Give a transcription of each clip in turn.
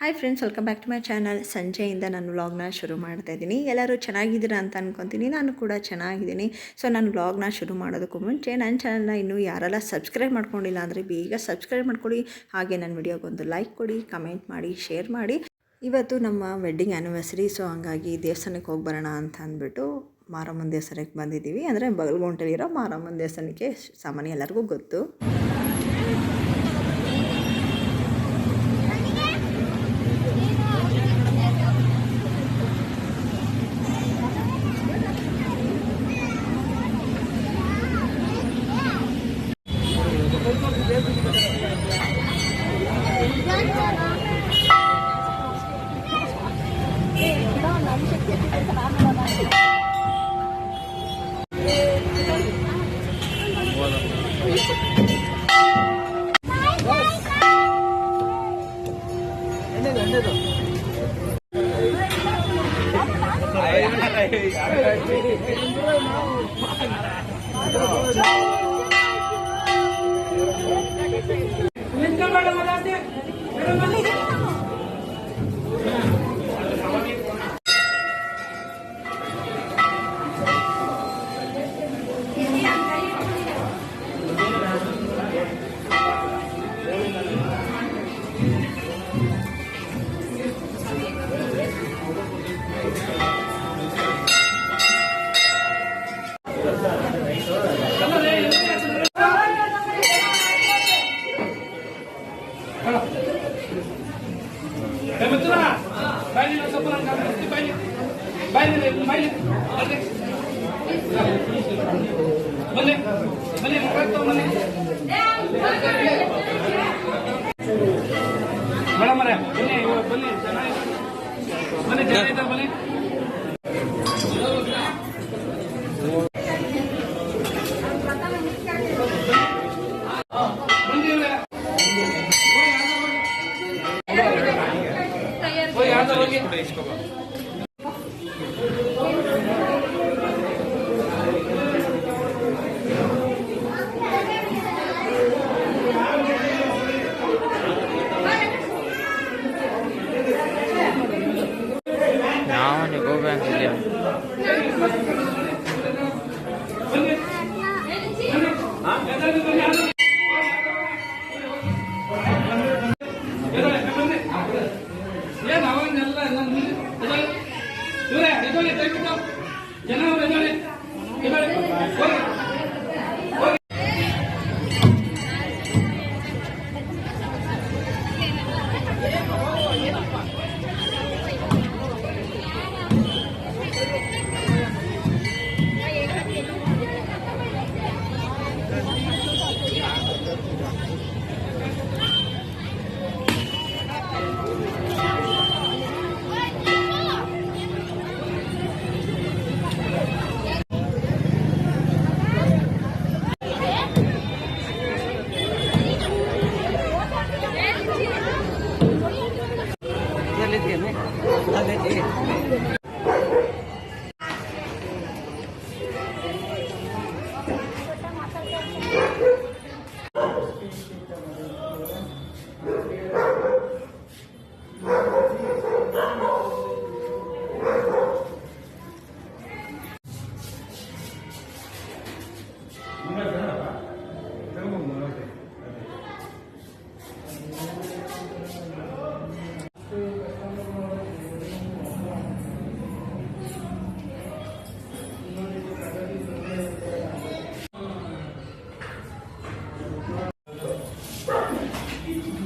Hi friends, welcome back to my channel. ಸಂಜೆಯಿಂದ ನಾನು ವ್ಲಾಗ್ನ ಶುರು ಮಾಡ್ತಾ ಇದ್ದೀನಿ. ಎಲ್ಲರೂ ಚೆನ್ನಾಗಿದ್ದೀರಾ ಅಂತ ಅಂದ್ಕೊತೀನಿ. ನಾನು ಕೂಡ ಚೆನ್ನಾಗಿದ್ದೀನಿ. ಸೊ ನಾನು ವ್ಲಾಗ್ನ ಶುರು ಮಾಡೋದಕ್ಕೂ ಮುಂಚೆ ನನ್ನ ಚಾನಲ್ನ ಇನ್ನೂ ಯಾರೆಲ್ಲ ಸಬ್ಸ್ಕ್ರೈಬ್ ಮಾಡ್ಕೊಂಡಿಲ್ಲ ಅಂದರೆ ಬೇಗ ಸಬ್ಸ್ಕ್ರೈಬ್ ಮಾಡ್ಕೊಳ್ಳಿ. ಹಾಗೆ ನನ್ನ ವಿಡಿಯೋಗೊಂದು ಲೈಕ್ ಕೊಡಿ, ಕಮೆಂಟ್ ಮಾಡಿ, ಶೇರ್ ಮಾಡಿ. ಇವತ್ತು ನಮ್ಮ ವೆಡ್ಡಿಂಗ್ ಆ್ಯನಿವರ್ಸರಿ. ಸೊ ಹಂಗಾಗಿ ದೇವಸ್ಥಾನಕ್ಕೆ ಹೋಗಿ ಬರೋಣ ಅಂತ ಅಂದ್ಬಿಟ್ಟು ಮಾರಮ್ಮನ ದೇವಸ್ಥಾನಕ್ಕೆ ಬಂದಿದ್ದೀವಿ. ಅಂದರೆ ಬಗಲ್ಗುಂಟೆಲಿರೋ ಮಾರಮ್ಮನ ದೇವಸ್ಥಾನಕ್ಕೆ ಸಾಮಾನ್ಯ ಎಲ್ಲರಿಗೂ ಗೊತ್ತು.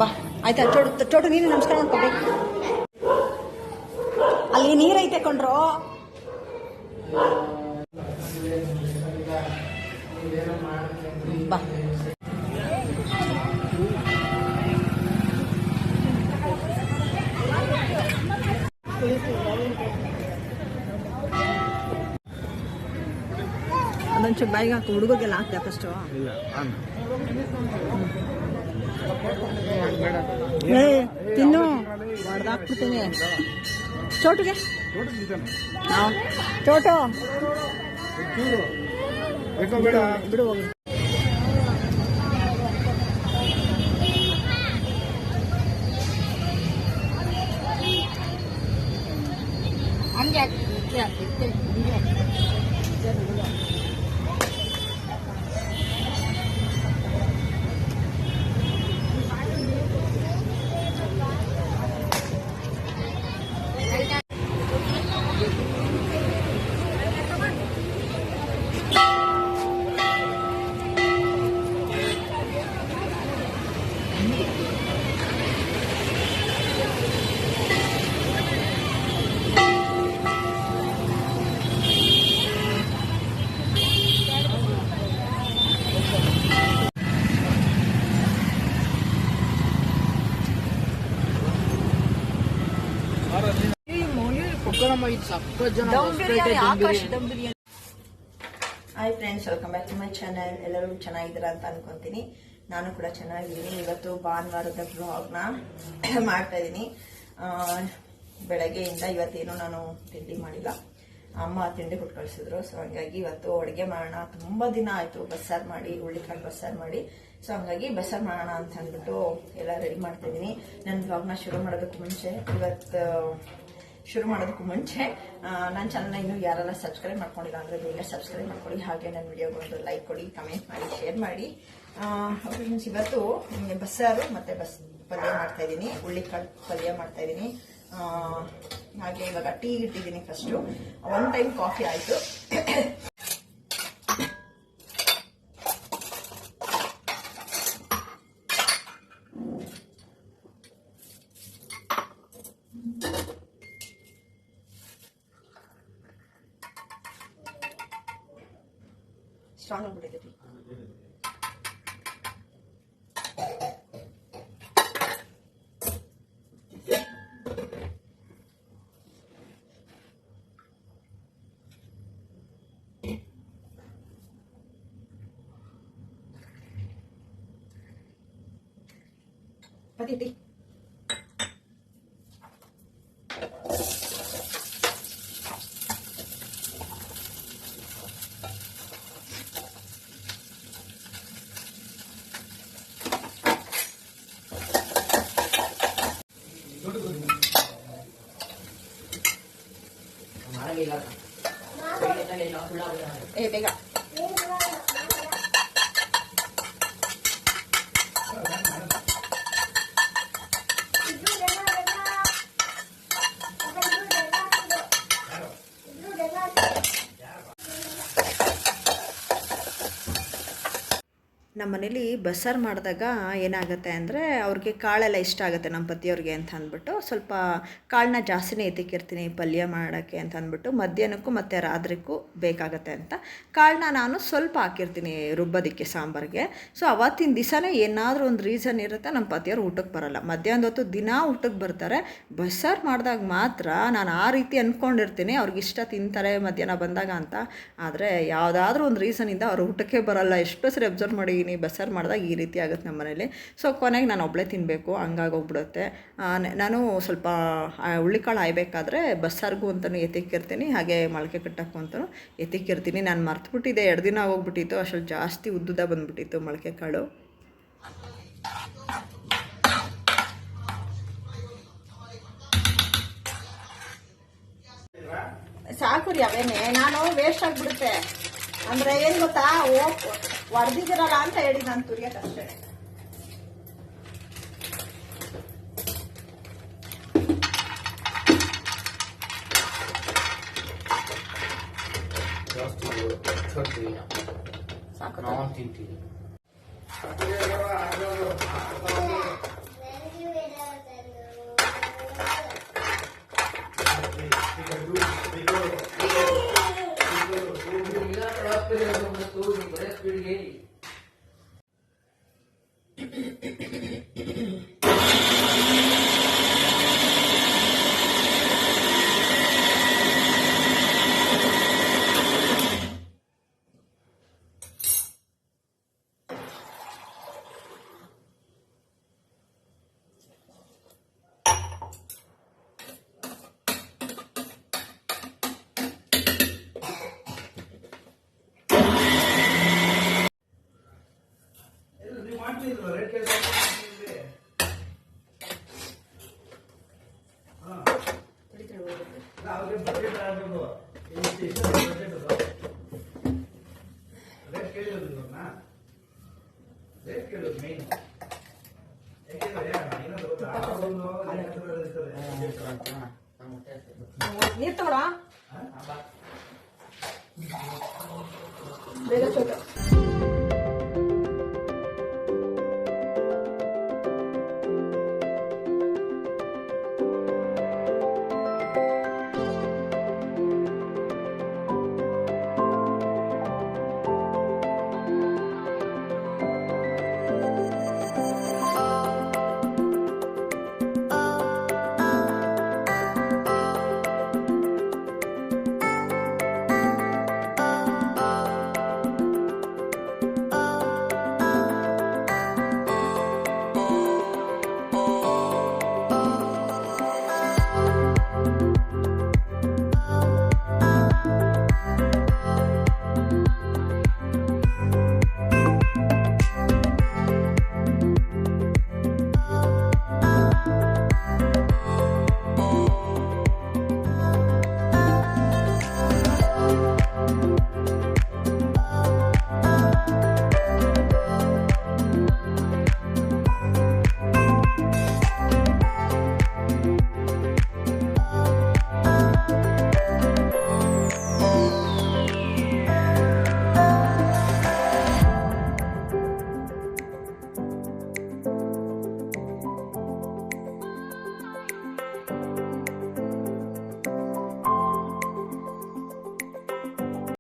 ಬಾ ಆಯ್ತಾ. ಚೋಟು ನೀನು ನಮಸ್ಕಾರ ಮಾಡ್ಕೋಬೇಕು. ಅಲ್ಲಿ ನೀರೈತೆ ಕೊಂಡ್ರು. ಬಾ ಅದೊಂಚೂರು ಬಾಯಿಗೆ ಹಾಕು. ಹುಡುಗರಿಗೆಲ್ಲ ಹಾಕ್ದೆ ಫಸ್ಟು. ತಿನ್ನು ಹೊಡೆದಾಕ್ಬಿಡ್ತೀನಿ. ಚೋಟುಗೆ ಚೋಟು ಬಿಡು ಹೋಗಿ. ಸೂಪರ್ ಇದು ಸಕ್ಕತ್ ಜನ hi friends, welcome back to my channel. ಎಲ್ಲರೂ ಚೆನ್ನಾಗಿದ್ದೀರಾ ಅಂತ ಅನ್ಕೊಂತೀನಿ. ನಾನು ಕೂಡ ಚೆನ್ನಾಗಿದ್ದೀನಿ. ಇವತ್ತು ಭಾನುವಾರದ ಬ್ಲಾಗ್ನ ಮಾಡ್ತಾ ಇದ್ದೀನಿ. ಬೆಳಗ್ಗೆಯಿಂದ ಇವತ್ತೇನು ನಾನು ತಿಂಡಿ ಮಾಡಿಲ್ಲ. ಅಮ್ಮ ತಿಂಡಿ ಕೊಟ್ಟು ಕಳಿಸಿದ್ರು. ಸೊ ಹಂಗಾಗಿ ಇವತ್ತು ಅಡುಗೆ ಮಾಡೋಣ. ತುಂಬ ದಿನ ಆಯಿತು ಬಸ್ಸಾರು ಮಾಡಿ, ಹುಳ್ಳಿಕಾಳು ಬಸ್ಸಾರು ಮಾಡಿ. ಸೊ ಹಂಗಾಗಿ ಬಸ್ಸಾರು ಮಾಡೋಣ ಅಂತ ಅಂದ್ಬಿಟ್ಟು ಎಲ್ಲ ರೆಡಿ ಮಾಡ್ತಾ ಇದ್ದೀನಿ. ನನ್ನ ಬ್ಲಾಗ್ನ ಶುರು ಮಾಡೋದಕ್ಕೆ ಮುಂಚೆ ನನ್ನ ಚಾನಲ್ನ ಇನ್ನೂ ಯಾರೆಲ್ಲ ಸಬ್ಸ್ಕ್ರೈಬ್ ಮಾಡ್ಕೊಂಡಿಲ್ಲ ಅಂದರೆ ಬೇಗ ಸಬ್ಸ್ಕ್ರೈಬ್ ಮಾಡ್ಕೊಳ್ಳಿ. ಹಾಗೆ ನನ್ನ ವಿಡಿಯೋಗೊಂದು ಲೈಕ್ ಕೊಡಿ, ಕಮೆಂಟ್ ಮಾಡಿ, ಶೇರ್ ಮಾಡಿ. ಫ್ರೆಂಡ್ಸ್, ಇವತ್ತು ಬಸ್ಸಾರು ಮತ್ತು ಪಲ್ಯ ಮಾಡ್ತಾ ಇದ್ದೀನಿ. ಹುಳ್ಳಿಕಾಳು ಪಲ್ಯ ಮಾಡ್ತಾ ಇದ್ದೀನಿ. ಹಾಗೆ ಇವಾಗ ಟೀ ಇಟ್ಟಿದ್ದೀನಿ. ಫಸ್ಟು 1 ಟೈಮ್ ಕಾಫಿ ಆಯಿತು. ಸ್ಟ್ರಾಂಗ್ ಆಗ್ಬಿಟ್ಟಿದೆ ಟೀ. ಪತಿ ಟೀ. ಬೇಗ ನಮ್ಮ ಮನೇಲಿ ಬಸ್ಸಾರು ಮಾಡಿದಾಗ ಏನಾಗುತ್ತೆ ಅಂದರೆ ಅವ್ರಿಗೆ ಕಾಳೆಲ್ಲ ಇಷ್ಟ ಆಗುತ್ತೆ, ನಮ್ಮ ಪತಿಯವ್ರಿಗೆ ಅಂತ ಅಂದ್ಬಿಟ್ಟು ಸ್ವಲ್ಪ ಕಾಳನ್ನ ಜಾಸ್ತಿನೇ ಎತ್ತಿಕ್ಕಿರ್ತೀನಿ ಪಲ್ಯ ಮಾಡೋಕ್ಕೆ ಅಂತ ಅಂದ್ಬಿಟ್ಟು. ಮಧ್ಯಾಹ್ನಕ್ಕೂ ಮತ್ತು ರಾತ್ರಿಗೂ ಬೇಕಾಗತ್ತೆ ಅಂತ ಕಾಳನ್ನ ನಾನು ಸ್ವಲ್ಪ ಹಾಕಿರ್ತೀನಿ ರುಬ್ಬೋದಕ್ಕೆ ಸಾಂಬಾರಿಗೆ. ಸೊ ಅವತ್ತಿನ ದಿವಸನೇ ಏನಾದರೂ ಒಂದು ರೀಸನ್ ಇರುತ್ತೆ, ನಮ್ಮ ಪತಿಯವ್ರು ಊಟಕ್ಕೆ ಬರೋಲ್ಲ. ಮಧ್ಯಾಹ್ನದ ಹೊತ್ತು ದಿನ ಊಟಕ್ಕೆ ಬರ್ತಾರೆ. ಬಸ್ಸಾರು ಮಾಡಿದಾಗ ಮಾತ್ರ ನಾನು ಆ ರೀತಿ ಅಂದ್ಕೊಂಡಿರ್ತೀನಿ ಅವ್ರಿಗೆ ಇಷ್ಟ ತಿಂತಾರೆ ಮಧ್ಯಾಹ್ನ ಬಂದಾಗ ಅಂತ. ಆದರೆ ಯಾವುದಾದ್ರೂ ಒಂದು ರೀಸನಿಂದ ಅವ್ರು ಊಟಕ್ಕೆ ಬರೋಲ್ಲ. ಎಷ್ಟೋ ಸರಿ ಅಬ್ಸರ್ವ್ ಮಾಡಿದ್ದೀನಿ, ಬಸ್ಸಾರು ಮಾಡಿದಾಗ ಈ ರೀತಿ ಆಗುತ್ತೆ ನಮ್ಮ ಮನೇಲಿ. ಸೊ ಕೊನೆಗೆ ನಾನು ಒಬ್ಬಳೇ ತಿನ್ನಬೇಕು ಹಂಗಾಗೋಗ್ಬಿಡುತ್ತೆ. ನಾನು ಸ್ವಲ್ಪ ಹುಳ್ಳಿಕಾಳು ಆಯ್ಬೇಕಾದ್ರೆ ಬಸ್ಸಾರಿಗೂ ಅಂತಲೂ ಎತ್ತಿಕ್ಕಿರ್ತೀನಿ, ಹಾಗೆ ಮೊಳಕೆ ಕಟ್ಟಕ್ಕೂ ಅಂತಲೂ ಎತ್ತಿಕ್ಕಿರ್ತೀನಿ. ನಾನು ಮರ್ತುಬಿಟ್ಟಿದ್ದೆ, 2 ದಿನ ಆಗೋಗ್ಬಿಟ್ಟಿತ್ತು. ಅಷ್ಟೊಂದು ಜಾಸ್ತಿ ಉದ್ದುದ ಬಂದುಬಿಟ್ಟಿತ್ತು ಮೊಳಕೆ ಕಾಳು. ಸಾಕು ರೀ, ಅವೇನೆ ನಾನು ವೇಸ್ಟ್ ಆಗಿಬಿಡುತ್ತೆ ಅಂದರೆ ಏನು ಗೊತ್ತಾ, ಹೊಡೆದಿದ್ದೀರಲ್ಲ ಅಂತ ಹೇಳಿ ನಾನು ತುರಿಯೋಕ್ಕಷ್ಟೇ. ಸಾಕು ನೀರು ತಗೊಳ ಬೇಗ